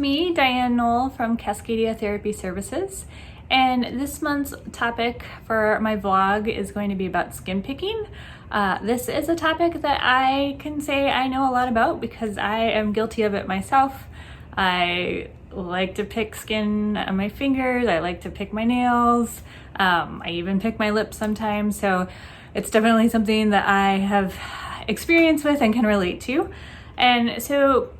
me, Diane Knoll from Cascadia Therapy Services, and this month's topic for my vlog is going to be about skin picking. This is a topic that I can say I know a lot about because I am guilty of it myself. I like to pick skin on my fingers, I like to pick my nails, I even pick my lips sometimes, so it's definitely something that I have experience with and can relate to. And so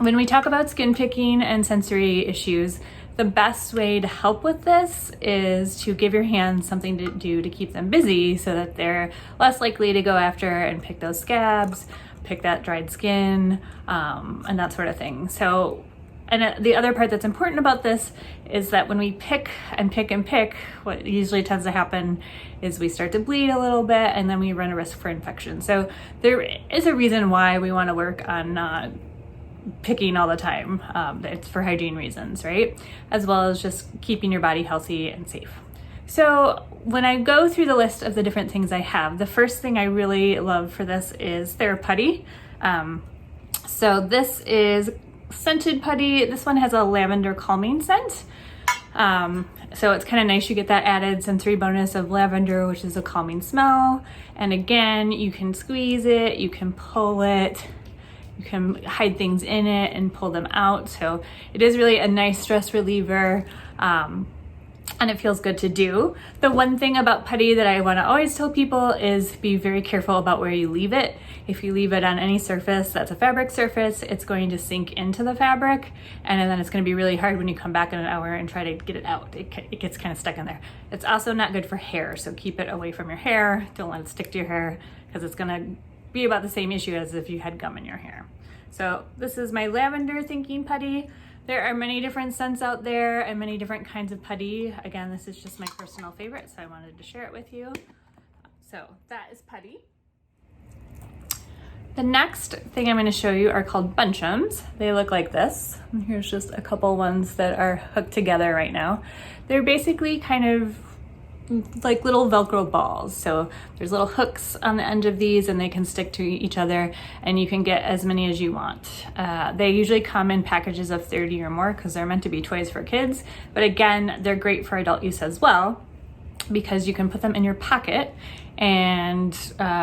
when we talk about skin picking and sensory issues, the best way to help with this is to give your hands something to do to keep them busy so that they're less likely to go after and pick those scabs, pick that dried skin, and that sort of thing. So, and the other part that's important about this is that when we pick and pick and pick, what usually tends to happen is we start to bleed a little bit and then we run a risk for infection. So there is a reason why we want to work on not picking all the time. It's for hygiene reasons, right? As well as just keeping your body healthy and safe. So when I go through the list of the different things I have, the first thing I really love for this is their putty. So this is scented putty. This one has a lavender calming scent. So it's kind of nice. You get that added sensory bonus of lavender, which is a calming smell. And again, you can squeeze it, you can pull it, you can hide things in it and pull them out. So it is really a nice stress reliever, and it feels good to do. The one thing about putty that I want to always tell people is be very careful about where you leave it. If you leave it on any surface that's a fabric surface, it's going to sink into the fabric, and then it's going to be really hard when you come back in an hour and try to get it out. It gets kind of stuck in there. It's also not good for hair, so keep it away from your hair. Don't let it stick to your hair because it's going to be about the same issue as if you had gum in your hair. So this is my lavender thinking putty. There are many different scents out there and many different kinds of putty. Again, this is just my personal favorite, so I wanted to share it with you. So that is putty. The next thing I'm going to show you are called Bunchems. They look like this. And here's just a couple ones that are hooked together right now. They're basically kind of like little Velcro balls. So there's little hooks on the end of these and they can stick to each other and you can get as many as you want. They usually come in packages of 30 or more because they're meant to be toys for kids. But again, they're great for adult use as well because you can put them in your pocket and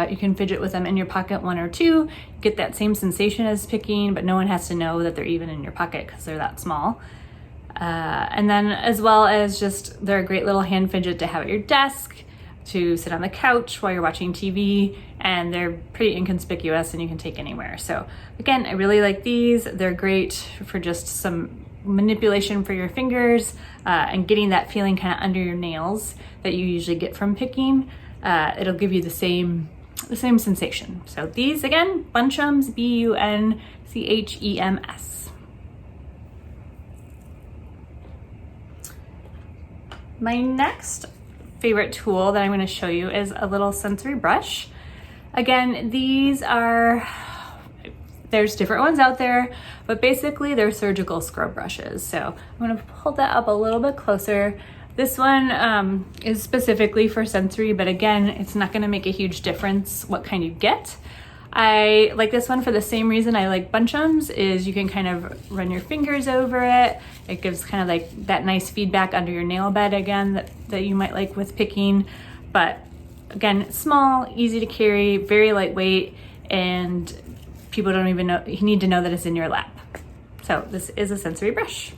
you can fidget with them in your pocket, one or two, get that same sensation as picking, but no one has to know that they're even in your pocket because they're that small. And then as well as just, they're a great little hand fidget to have at your desk, to sit on the couch while you're watching TV, and they're pretty inconspicuous and you can take anywhere. So again, I really like these. They're great for just some manipulation for your fingers and getting that feeling kind of under your nails that you usually get from picking. It'll give you the same sensation. So these again, Bunchems, Bunchems. My next favorite tool that I'm going to show you is a little sensory brush. Again, there's different ones out there, but basically they're surgical scrub brushes. So I'm going to pull that up a little bit closer. This one is specifically for sensory, but again, it's not going to make a huge difference what kind you get. I like this one for the same reason I like Bunchems, is you can kind of run your fingers over it. It gives kind of like that nice feedback under your nail bed again that you might like with picking. But again, small, easy to carry, very lightweight, and people don't even know, you need to know that it's in your lap. So this is a sensory brush.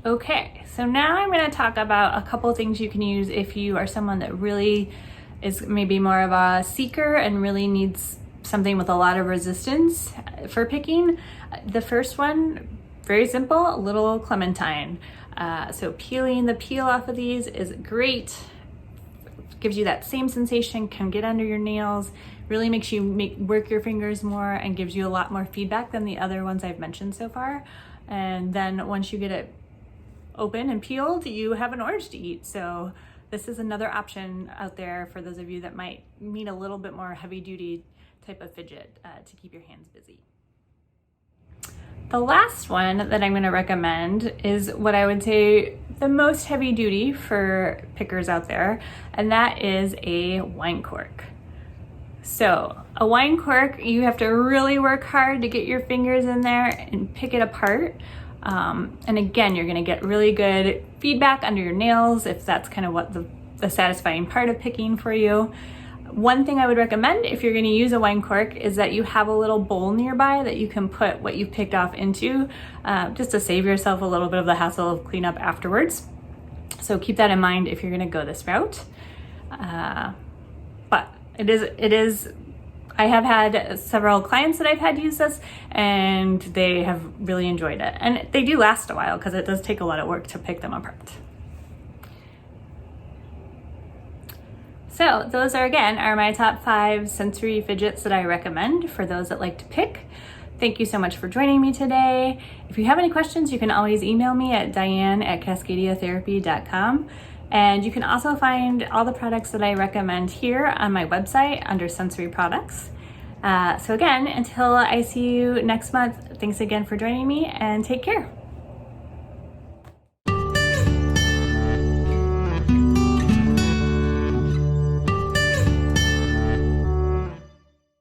Okay, so now I'm going to talk about a couple things you can use if you are someone that really is maybe more of a seeker and really needs something with a lot of resistance for picking. The first one, very simple, a little Clementine. So peeling the peel off of these is great. Gives you that same sensation, can get under your nails, really makes you work your fingers more and gives you a lot more feedback than the other ones I've mentioned so far. And then once you get it open and peeled, you have an orange to eat. So this is another option out there for those of you that might need a little bit more heavy duty type of fidget to keep your hands busy. The last one that I'm going to recommend is what I would say the most heavy duty for pickers out there, and that is a wine cork. So a wine cork, you have to really work hard to get your fingers in there and pick it apart. And again, you're gonna get really good feedback under your nails if that's kind of what the satisfying part of picking for you. One thing I would recommend if you're gonna use a wine cork is that you have a little bowl nearby that you can put what you've picked off into, just to save yourself a little bit of the hassle of cleanup afterwards. So keep that in mind if you're gonna go this route. But it is, I have had several clients that I've had use this and they have really enjoyed it. And they do last a while because it does take a lot of work to pick them apart. So those are my top 5 sensory fidgets that I recommend for those that like to pick. Thank you so much for joining me today. If you have any questions, you can always email me at diane@cascadiatherapy.com. And you can also find all the products that I recommend here on my website under sensory products. So again, until I see you next month, thanks again for joining me and take care.